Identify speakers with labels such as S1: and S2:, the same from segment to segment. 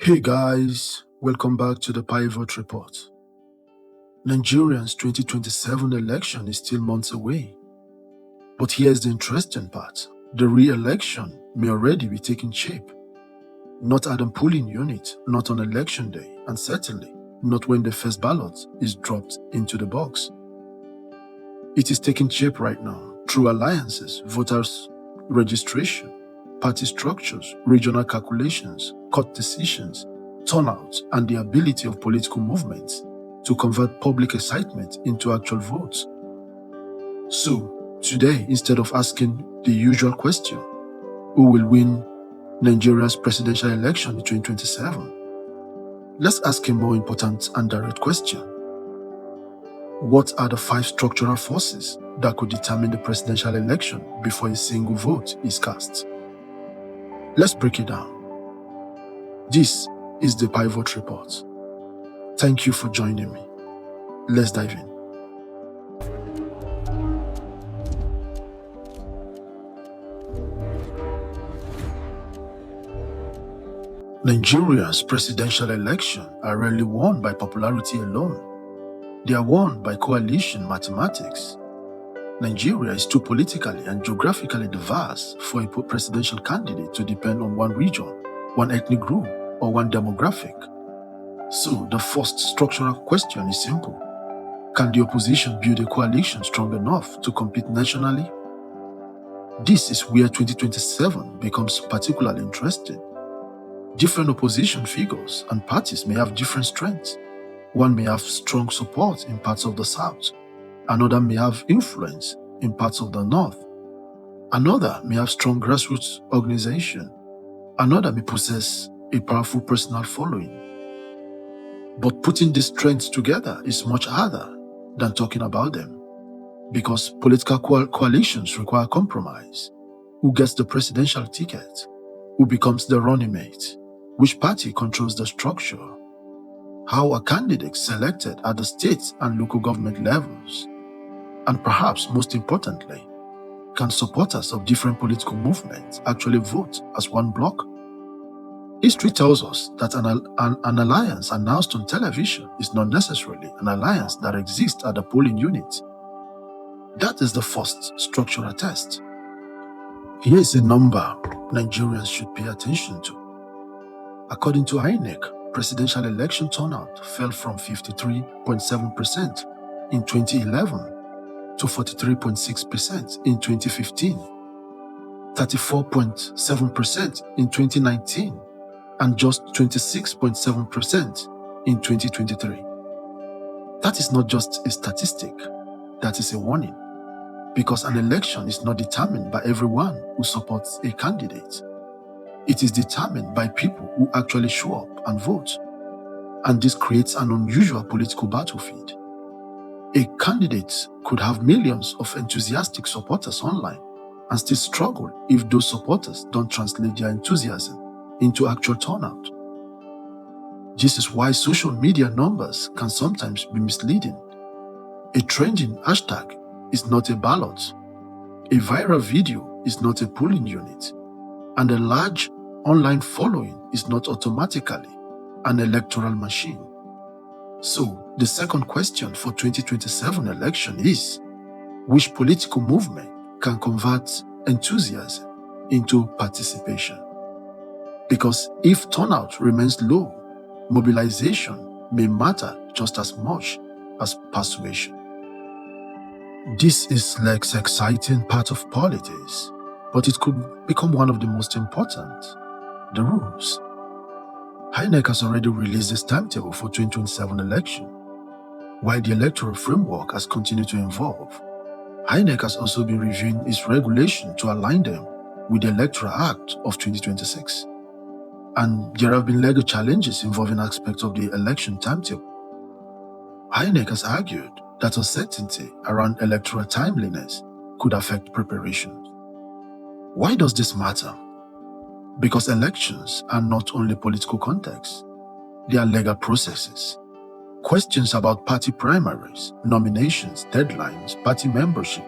S1: Hey guys, welcome back to the Pivot Report. Nigerians' 2027 election is still months away. But here's the interesting part. The re-election may already be taking shape. Not at a polling unit, not on election day, and certainly not when the first ballot is dropped into the box. It is taking shape right now through alliances, voters' registration, party structures, regional calculations, court decisions, turnout, and the ability of political movements to convert public excitement into actual votes. So, today, instead of asking the usual question, who will win Nigeria's presidential election in 2027, let's ask a more important and direct question. What are the 5 structural forces that could determine the presidential election before a single vote is cast? Let's break it down. This is the Pivot Report. Thank you for joining me. Let's dive in. Nigeria's presidential elections are rarely won by popularity alone. They are won by coalition mathematics. Nigeria is too politically and geographically diverse for a presidential candidate to depend on one region, one ethnic group, or one demographic. So the first structural question is simple. Can the opposition build a coalition strong enough to compete nationally? This is where 2027 becomes particularly interesting. Different opposition figures and parties may have different strengths. One may have strong support in parts of the South. Another may have influence in parts of the North. Another may have strong grassroots organization. Another may possess a powerful personal following. But putting these strengths together is much harder than talking about them, because political coalitions require compromise. Who gets the presidential ticket? Who becomes the running mate? Which party controls the structure? How are candidates selected at the state and local government levels? And perhaps most importantly, can supporters of different political movements actually vote as one bloc? History tells us that an alliance announced on television is not necessarily an alliance that exists at the polling unit. That is the first structural test. Here is a number Nigerians should pay attention to. According to INEC, presidential election turnout fell from 53.7% in 2011 to 43.6% in 2015, 34.7% in 2019, and just 26.7% in 2023. That is not just a statistic, that is a warning, because an election is not determined by everyone who supports a candidate. It is determined by people who actually show up and vote. And this creates an unusual political battlefield. A candidate could have millions of enthusiastic supporters online and still struggle if those supporters don't translate their enthusiasm into actual turnout. This is why social media numbers can sometimes be misleading. A trending hashtag is not a ballot. A viral video is not a polling unit. And a large online following is not automatically an electoral machine. So, the second question for 2027 election is, which political movement can convert enthusiasm into participation? Because if turnout remains low, mobilization may matter just as much as persuasion. This is less exciting part of politics, but it could become one of the most important: the rules. INEC has already released its timetable for 2027 election. While the electoral framework has continued to evolve, INEC has also been reviewing its regulation to align them with the Electoral Act of 2026. And there have been legal challenges involving aspects of the election timetable. INEC has argued that uncertainty around electoral timeliness could affect preparations. Why does this matter? Because elections are not only political contexts, they are legal processes. Questions about party primaries, nominations, deadlines, party membership,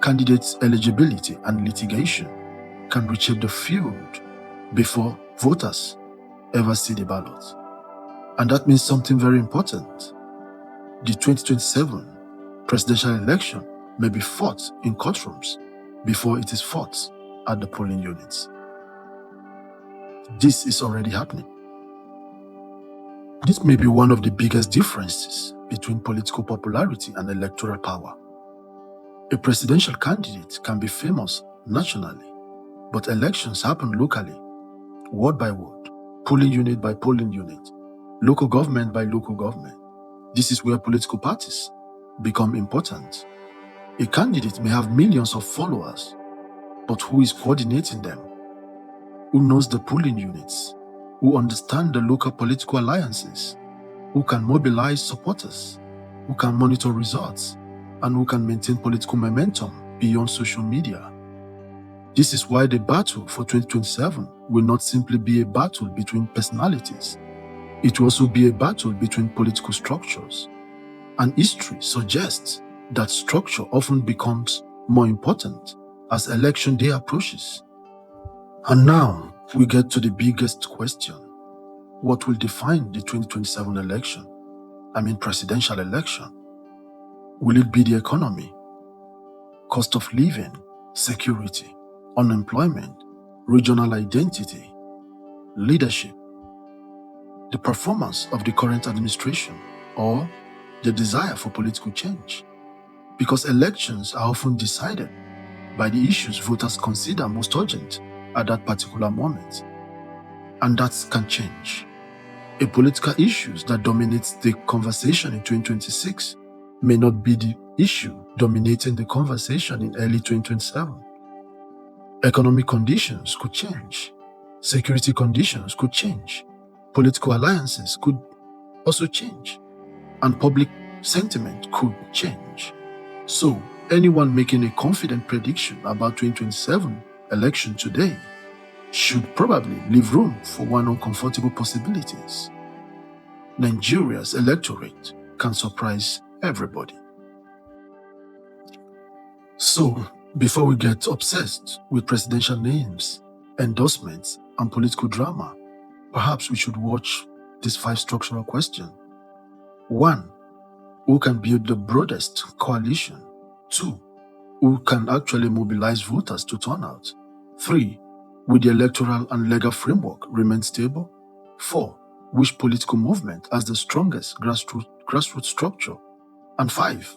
S1: candidates' eligibility, and litigation can reshape the field before voters ever see the ballot. And that means something very important. The 2027 presidential election may be fought in courtrooms before it is fought at the polling units. This is already happening. This may be one of the biggest differences between political popularity and electoral power. A presidential candidate can be famous nationally, but elections happen locally, ward by ward, polling unit by polling unit, local government by local government. This is where political parties become important. A candidate may have millions of followers, but who is coordinating them? Who knows the polling units? Who understand the local political alliances? Who can mobilize supporters? Who can monitor results? And who can maintain political momentum beyond social media? This is why the battle for 2027 will not simply be a battle between personalities. It will also be a battle between political structures. And history suggests that structure often becomes more important as election day approaches. And now we get to the biggest question. What will define the 2027 election? Presidential election. Will it be the economy, cost of living, security, unemployment, regional identity, leadership, the performance of the current administration, or the desire for political change? Because elections are often decided by the issues voters consider most urgent at that particular moment. And that can change. A political issue that dominates the conversation in 2026 may not be the issue dominating the conversation in early 2027. Economic conditions could change. Security conditions could change. Political alliances could also change. And public sentiment could change. So, anyone making a confident prediction about 2027 election today should probably leave room for one uncomfortable possibilities. Nigeria's electorate can surprise everybody. So, before we get obsessed with presidential names, endorsements, and political drama, perhaps we should watch these 5 structural questions. 1. Who can build the broadest coalition? 2. Who can actually mobilize voters to turn out? 3. Will the electoral and legal framework remain stable? 4. Which political movement has the strongest grassroots structure? And 5.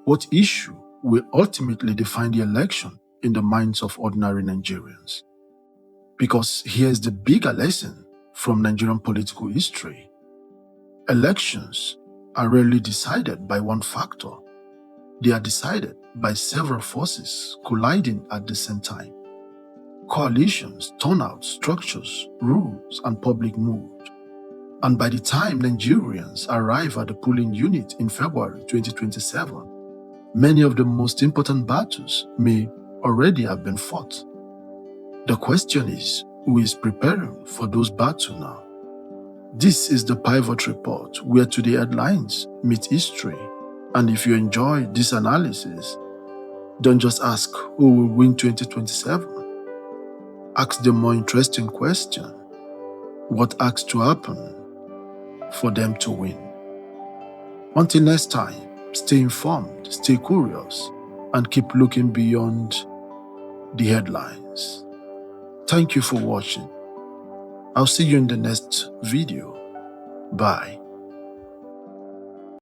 S1: What issue will ultimately define the election in the minds of ordinary Nigerians? Because here's the bigger lesson from Nigerian political history. Elections are rarely decided by one factor. They are decided by several forces colliding at the same time. Coalitions, turnout, structures, rules, and public mood. And by the time Nigerians arrive at the polling unit in February 2027, many of the most important battles may already have been fought. The question is, who is preparing for those battles now? This is the Pivot Report, where today headlines meet history. And if you enjoy this analysis, don't just ask who will win 2027. Ask the more interesting question: what has to happen for them to win? Until next time, stay informed, stay curious, and keep looking beyond the headlines. Thank you for watching. I'll see you in the next video. Bye.